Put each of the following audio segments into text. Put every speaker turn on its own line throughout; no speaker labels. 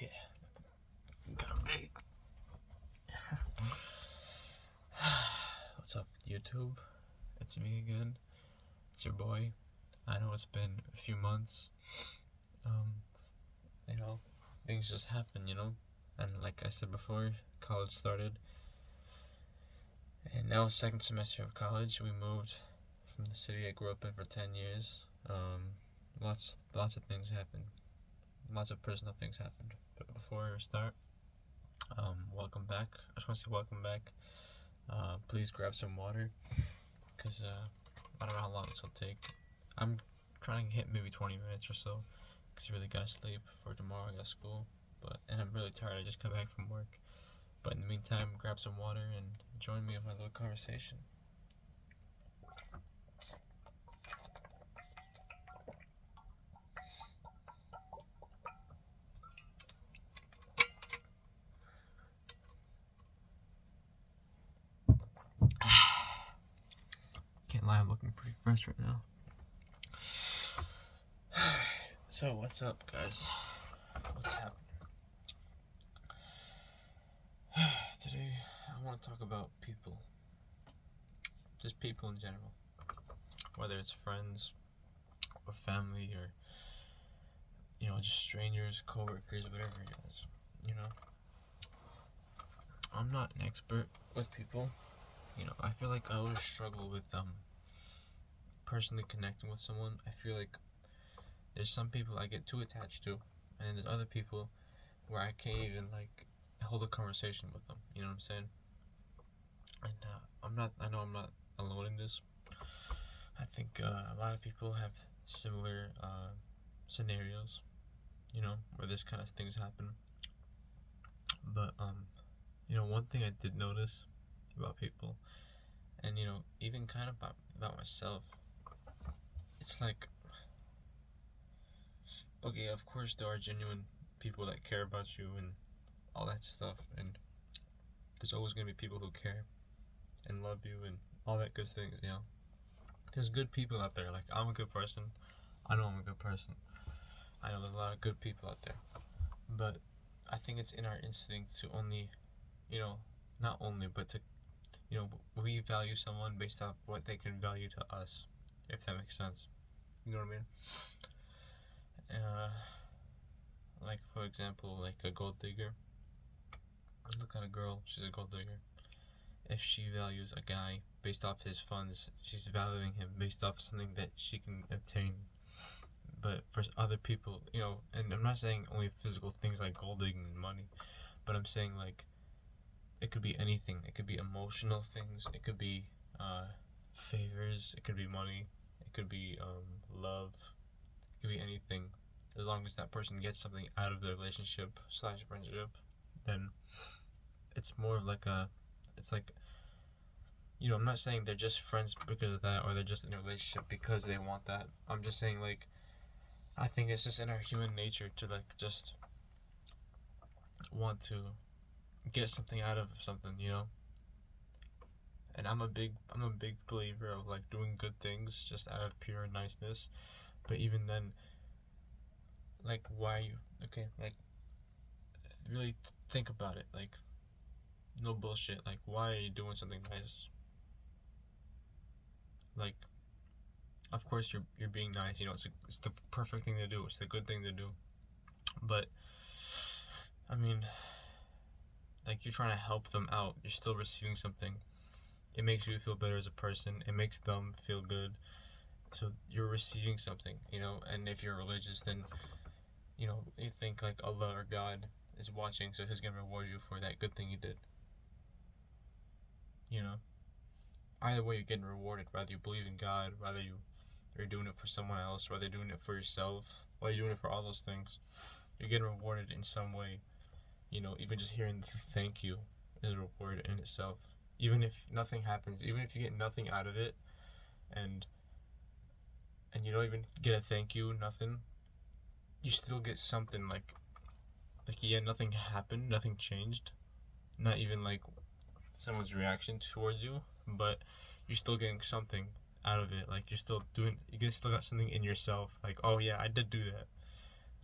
yeah. Got a big. What's up, YouTube? It's me again. It's your boy. I know it's been a few months. You know, things just happen, And like I said before, college started. And now second semester of college. We moved from the city I grew up in for 10 years. Lots of things happened. Lots of personal things happened. But before I start, welcome back. I just want to say welcome back. Please grab some water, because I don't know how long this will take. I'm trying to hit maybe 20 minutes or so, because I really gotta sleep for tomorrow. I got school, and I'm really tired. I just got back from work. But in the meantime, grab some water and join me in my little conversation. Can't lie, I'm looking pretty fresh right now. So what's up, guys? What's happening? Today I want to talk about people. Just people in general. Whether it's friends or family or just strangers, coworkers, whatever it is. I'm not an expert with people. I feel like I always struggle with personally connecting with someone. I feel like there's some people I get too attached to, and there's other people where I can't even hold a conversation with them. You know what I'm saying? And I know I'm not alone in this. I think a lot of people have similar scenarios, where this kind of things happen. But one thing I did notice about people, and even kind of about myself, it's like, okay, of course there are genuine people that care about you and all that stuff, and there's always gonna be people who care and love you and all that good things. There's good people out there. Like, I'm a good person. I know I'm a good person. I know there's a lot of good people out there, but I think it's in our instinct to only, not only, but to, we value someone based off what they can value to us, if that makes sense. You know what I mean? Like, for example, like a gold digger. Look at a girl, she's a gold digger. If she values a guy based off his funds, she's valuing him based off something that she can obtain. But for other people, and I'm not saying only physical things like gold digging and money, but I'm saying it could be anything. It could be emotional things. It could be favors. It could be money. It could be love. It could be anything. As long as that person gets something out of the relationship / friendship, then it's more of it's like, I'm not saying they're just friends because of that, or they're just in a relationship because they want that. I'm just saying, I think it's just in our human nature to just want to get something out of something, And I'm a big believer of doing good things just out of pure niceness. But even then, why you really think about it, no bullshit, why are you doing something nice? Of course you're being nice, it's the perfect thing to do, it's the good thing to do. But I mean, you're trying to help them out, you're still receiving something. It makes you feel better as a person, it makes them feel good. So you're receiving something, and if you're religious, then you think Allah or God is watching, so he's gonna reward you for that good thing you did. Either way, you're getting rewarded, whether you believe in God, whether you're doing it for someone else, whether you're doing it for yourself, whether you're doing it for all those things, you're getting rewarded in some way. Even just hearing the thank you is a reward in itself. Even if nothing happens, even if you get nothing out of it, and you don't even get a thank you, nothing, you still get something. Yeah, nothing happened, nothing changed, not even someone's reaction towards you, but you're still getting something out of it. You still got something in yourself, oh yeah, I did do that.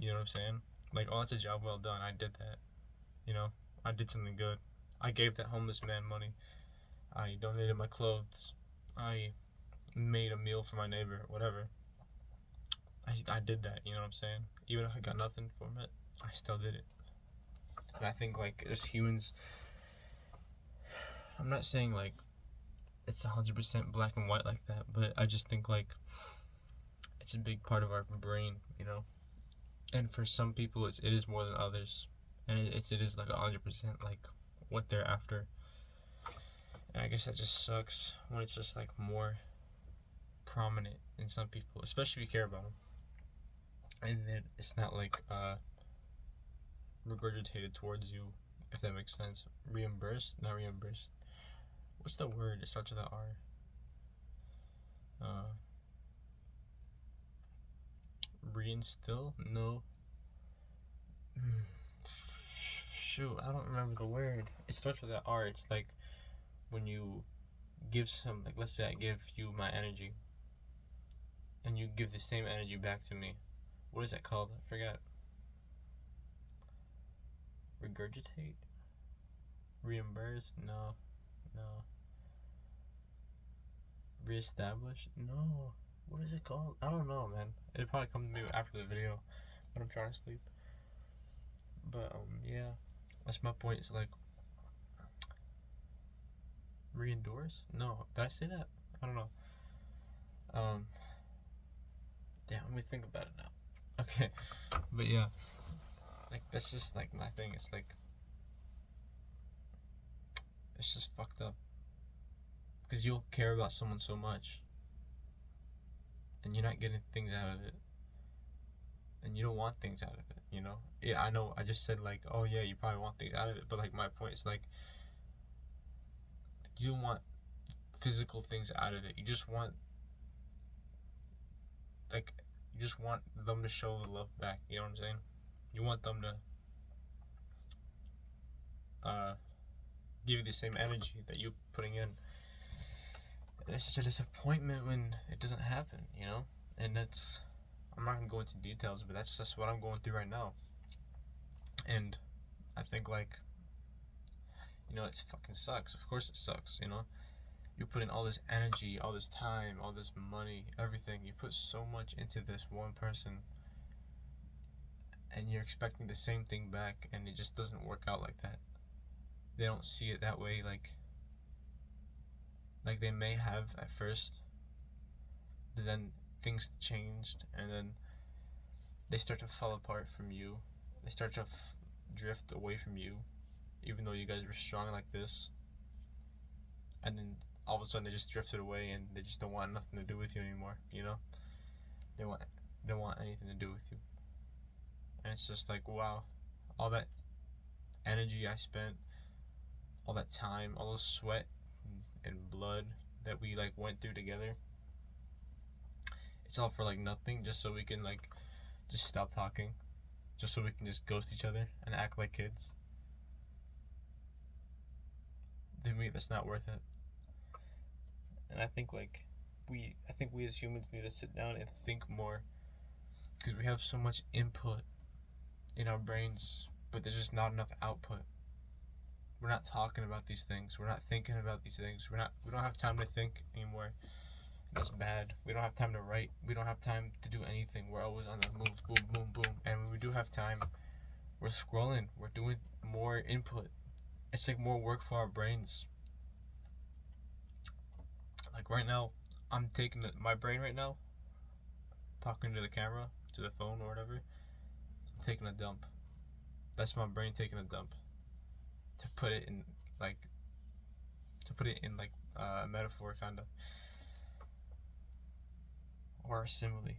You know what I'm saying? Like, oh, that's a job well done. I did that. You know, I did something good. I gave that homeless man money. I donated my clothes. I made a meal for my neighbor. Whatever. I did that. You know what I'm saying? Even if I got nothing from it, I still did it. And I think like as humans, I'm not saying like it's 100% black and white like that, but I just think like it's a big part of our brain, you know. And for some people, it is more than others, and it is like 100% like what they're after. And I guess that just sucks when it's just like more prominent in some people, especially if you care about them, and then it's not like regurgitated towards you, if that makes sense. Reimbursed, not reimbursed. What's the word? It starts with an R. Reinstill? No. Shoot, I don't remember the word. It starts with an R. It's like when you give some, like let's say I give you my energy, and you give the same energy back to me. What is that called? I forgot. Regurgitate? Reimburse? No. Reestablish? No. What is it called? I don't know, man. It'll probably come to me after the video when I'm trying to sleep. But yeah, that's my point. It's like re-endorse? No, did I say that? I don't know. Damn, let me think about it now. Okay, but yeah, like that's just like my thing. It's like it's just fucked up because you'll care about someone so much, and you're not getting things out of it, and you don't want things out of it. You know? Yeah, I know. I just said like, oh yeah, you probably want things out of it, but like my point is like, you don't want physical things out of it. You just want like you just want them to show the love back. You know what I'm saying? You want them to give you the same energy that you're putting in. And it's such a disappointment when it doesn't happen, you know? And that's, I'm not gonna go into details, but that's just what I'm going through right now. And I think like, you know, it fucking sucks. Of course it sucks, you know? You put in all this energy, all this time, all this money, everything. You put so much into this one person, and you're expecting the same thing back, and it just doesn't work out like that. They don't see it that way, like they may have at first, but then things changed, and then they start to fall apart from you. They start to drift away from you, even though you guys were strong like this. And then all of a sudden they just drifted away, and they just don't want nothing to do with you anymore. You know, they don't want anything to do with you. And it's just like, wow, all that energy I spent, all that time, all those sweat and blood that we like went through together, it's all for like nothing, just so we can like just stop talking, just so we can just ghost each other and act like kids. To me, that's not worth it. And I think like we as humans need to sit down and think more, because we have so much input in our brains, but there's just not enough output. We're not talking about these things. We're not thinking about these things. We don't have time to think anymore. That's bad. We don't have time to write. We don't have time to do anything. We're always on the move, boom, boom, boom. And when we do have time, we're scrolling. We're doing more input. It's like more work for our brains. Like right now, I'm taking my brain right now, talking to the camera, to the phone or whatever. I'm taking a dump. That's my brain taking a dump. To put it in like a metaphor, kind of, or a simile.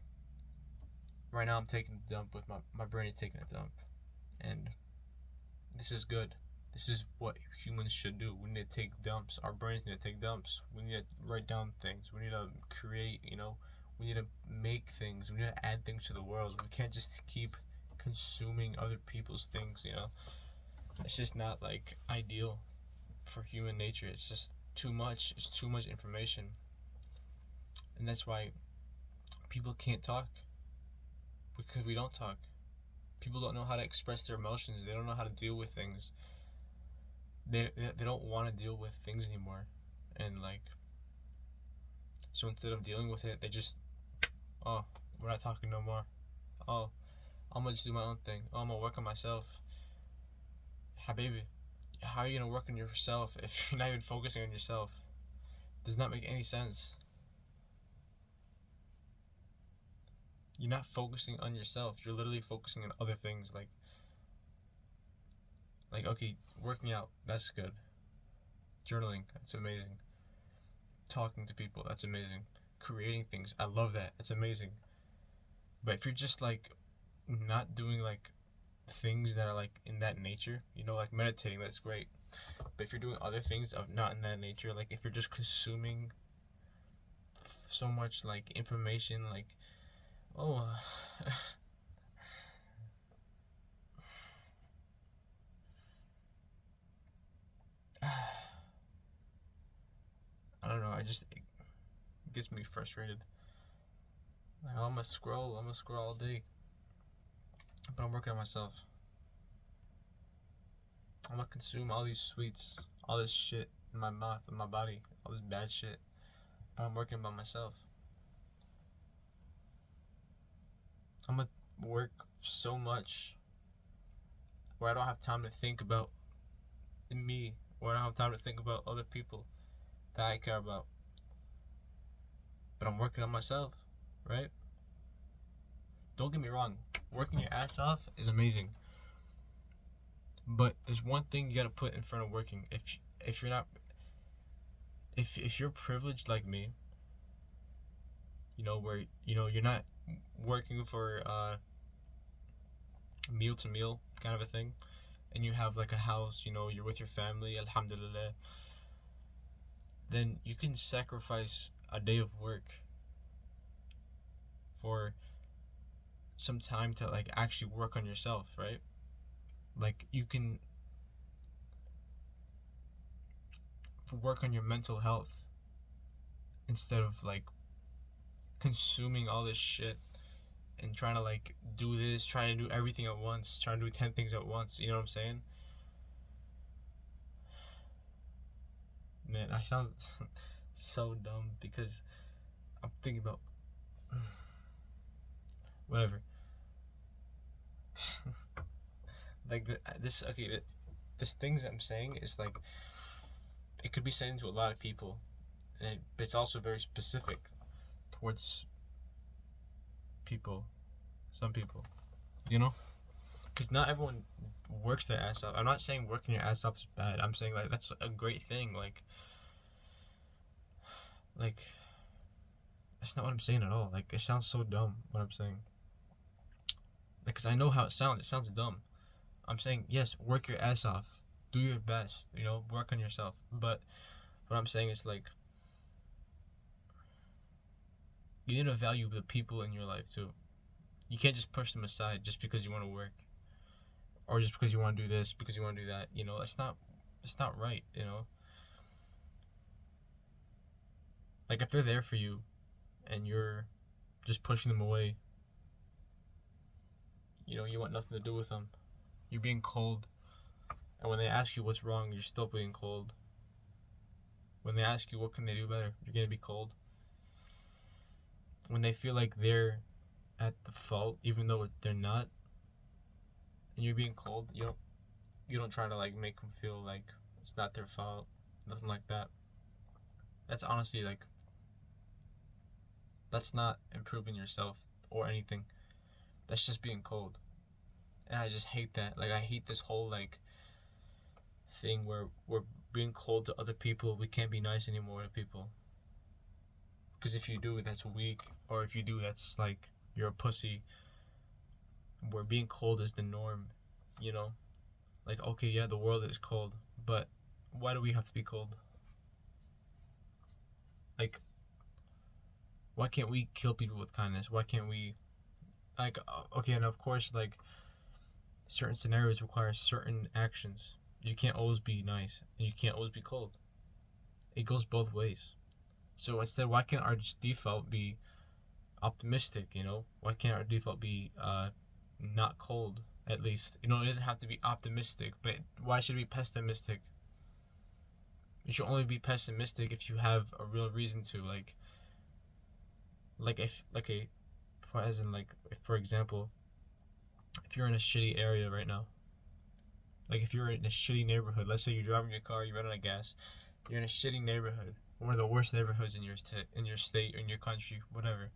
Right now I'm taking a dump with my brain is taking a dump, and this is good. This is what humans should do. We need to take dumps. Our brains need to take dumps. We need to write down things. We need to create, you know. We need to make things. We need to add things to the world. We can't just keep consuming other people's things, you know. It's just not like ideal for human nature. It's just too much. It's too much information. And that's why people can't talk, because we don't talk. People don't know how to express their emotions. They don't know how to deal with things. They don't want to deal with things anymore, and like, so instead of dealing with it, they just, oh, we're not talking no more. Oh, I'm gonna just do my own thing. Oh, I'm gonna work on myself. Habibi, how are you gonna work on yourself if you're not even focusing on yourself? Does not make any sense. You're not focusing on yourself. You're literally focusing on other things. Like okay, working out, that's good. Journaling, that's amazing. Talking to people, that's amazing. Creating things, I love that. It's amazing. But if you're just like not doing like things that are like in that nature, like meditating, that's great. But if you're doing other things of not in that nature, like if you're just consuming so much like information, like oh I don't know, it gets me frustrated. Like, I'm gonna scroll all day, but I'm working on myself. I'm gonna consume all these sweets, all this shit in my mouth, in my body, all this bad shit, but I'm working by myself. I'm gonna work so much where I don't have time to think about me, where I don't have time to think about other people that I care about. But I'm working on myself, right? Don't get me wrong, working your ass off is amazing. But there's one thing you gotta put in front of working. If you're not, if you're privileged like me, where you're not working for meal to meal kind of a thing, and you have like a house, you're with your family, alhamdulillah, then you can sacrifice a day of work for some time to like actually work on yourself, right? Like you can work on your mental health instead of like consuming all this shit and trying to like do this, trying to do everything at once, trying to do 10 things at once. You know what I'm saying? Man, I sound so dumb because I'm thinking about whatever. Like this, okay, this things I'm saying is like it could be said to a lot of people, and it's also very specific towards people, some people, because not everyone works their ass off. I'm not saying working your ass off is bad. I'm saying like that's a great thing. Like that's not what I'm saying at all. Like it sounds so dumb what I'm saying. Because I know how it sounds. It sounds dumb. I'm saying yes, work your ass off, do your best. Work on yourself. But what I'm saying is like you need to value the people in your life too. You can't just push them aside just because you want to work, or just because you want to do this, because you want to do that. It's not right. Like if they're there for you, and you're just pushing them away, you want nothing to do with them. You're being cold, and when they ask you what's wrong, you're still being cold. When they ask you what can they do better, you're gonna be cold. When they feel like they're at the fault, even though they're not, and you're being cold, you don't try to like make them feel like it's not their fault, nothing like that. That's honestly like that's not improving yourself or anything. That's just being cold. And I just hate that. Like I hate this whole like thing where we're being cold to other people. We can't be nice anymore to people. Because if you do, that's weak. Or if you do, that's like you're a pussy. Where being cold is the norm, Like, okay, yeah, the world is cold, but why do we have to be cold? Like, why can't we kill people with kindness? Why can't we, like, okay, and of course, like, certain scenarios require certain actions. You can't always be nice, and you can't always be cold. It goes both ways. So instead, why can't our default be optimistic? Why can't our default be not cold, at least. You know, it doesn't have to be optimistic, but why should it be pessimistic? You should only be pessimistic if you have a real reason to, if like a for as in like if, for example, if you're in a shitty area right now, like if you're in a shitty neighborhood, let's say you're driving your car, you run out of gas, you're in a shitty neighborhood, one of the worst neighborhoods in your state or in your country, whatever.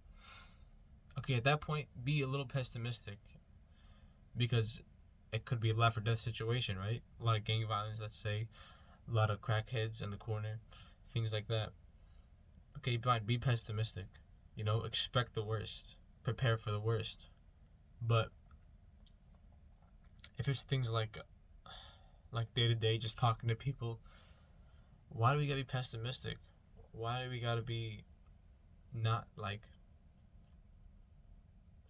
Okay, at that point, be a little pessimistic, because it could be a life or death situation, right? A lot of gang violence, let's say, a lot of crackheads in the corner, things like that. Okay, fine, be pessimistic. You know, expect the worst, prepare for the worst. But if it's things like day to day, just talking to people, why do we gotta be pessimistic? Why do we gotta be not like,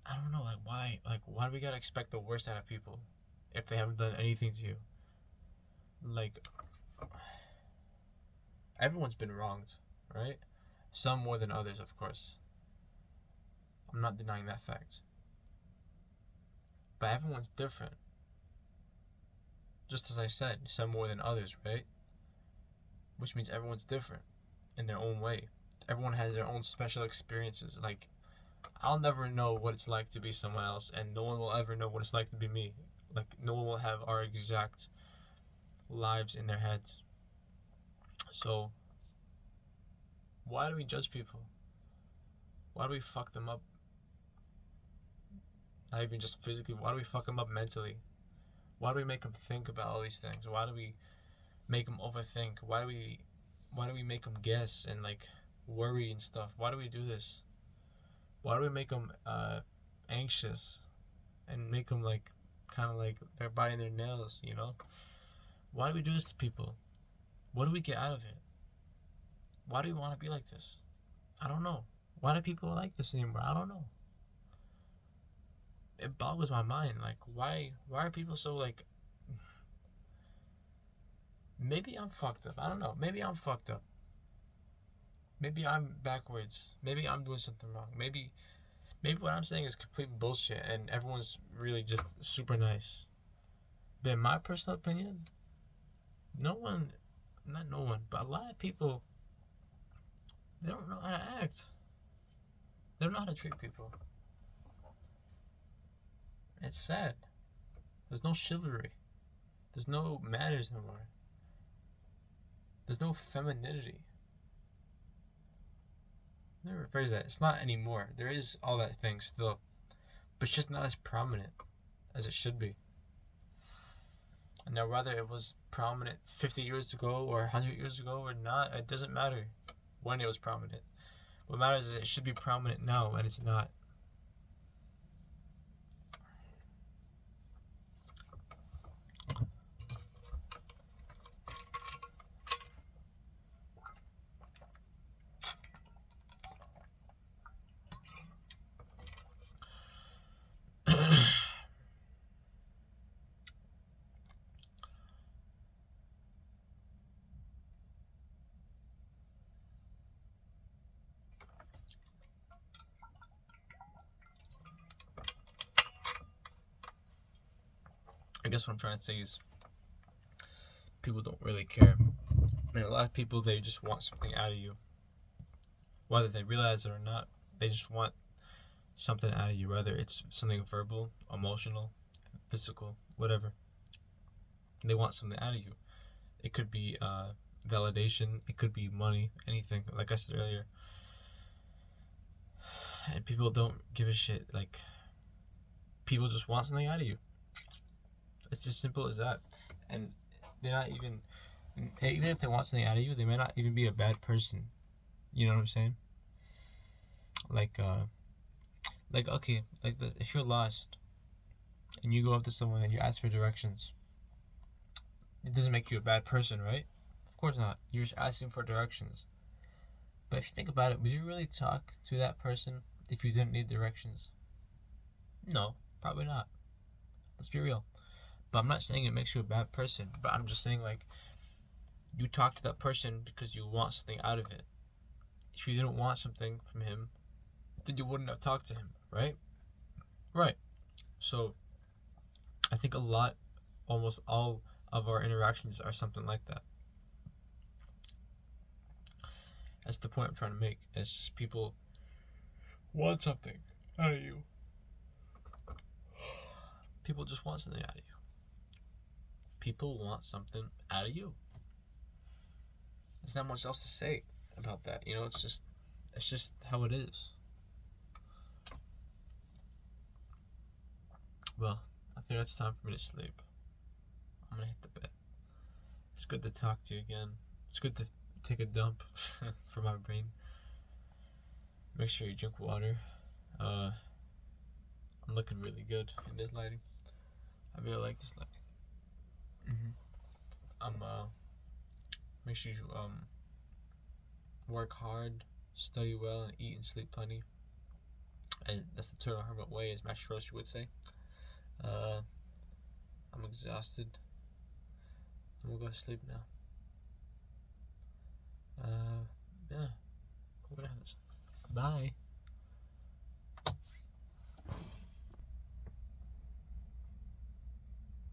I don't know, why do we gotta expect the worst out of people if they haven't done anything to you? Like, everyone's been wronged, right? Some more than others, of course. I'm not denying that fact. But everyone's different. Just as I said, some more than others, right? Which means everyone's different in their own way. Everyone has their own special experiences. Like, I'll never know what it's like to be someone else, and no one will ever know what it's like to be me. Like, no one will have our exact lives in their heads. So, why do we judge people? Why do we fuck them up? Not even just physically. Why do we fuck them up mentally? Why do we make them think about all these things? Why do we make them overthink? Why do we make them guess and worry and stuff? Why do we do this? Why do we make them anxious and make them kind of they're biting their nails, you know? Why do we do this to people? What do we get out of it? Why do we want to be like this? I don't know. Why do people like this anymore? I don't know. It boggles my mind. Why are people so maybe I'm fucked up. I don't know. Maybe I'm fucked up. Maybe I'm backwards. Maybe I'm doing something wrong. Maybe what I'm saying is complete bullshit and everyone's really just super nice. But in my personal opinion, not no one, but a lot of people, they don't know how to act. They don't know how to treat people. It's sad. There's no chivalry. There's no manners no more. There's no femininity. Never rephrase that. It's not anymore. There is all that thing still, but it's just not as prominent as it should be. And now, whether it was prominent 50 years ago or 100 years ago or not, it doesn't matter when it was prominent. What matters is it should be prominent now, and it's not. I guess what I'm trying to say is people don't really care. I mean, a lot of people, they just want something out of you. Whether they realize it or not, they just want something out of you. Whether it's something verbal, emotional, physical, whatever. They want something out of you. It could be validation. It could be money. Anything. Like I said earlier. And people don't give a shit. People just want something out of you. It's as simple as that. And they're not even if they want something out of you, they may not even be a bad person. You know what I'm saying? If you're lost and you go up to someone and you ask for directions, it doesn't make you a bad person, right? Of course not. You're just asking for directions. But if you think about it, would you really talk to that person if you didn't need directions? No, probably not. Let's be real. But I'm not saying it makes you a bad person, but I'm just saying you talk to that person because you want something out of it. If you didn't want something from him, then you wouldn't have talked to him, right? Right. So I think almost all of our interactions are something like that. That's the point I'm trying to make. It's just people want something out of you. People just want something out of you. People want something out of you. There's not much else to say about that. It's just how it is. Well, I think it's time for me to sleep. I'm gonna hit the bed. It's good to talk to you again. It's good to take a dump for my brain. Make sure you drink water. I'm looking really good in this lighting. I really like this lighting. Make sure you work hard, study well, and eat and sleep plenty. And that's the Turtle Hermit way, as Master Roshi would say. I'm exhausted. I'm gonna go to sleep now. Yeah. I'm gonna have to sleep. Bye.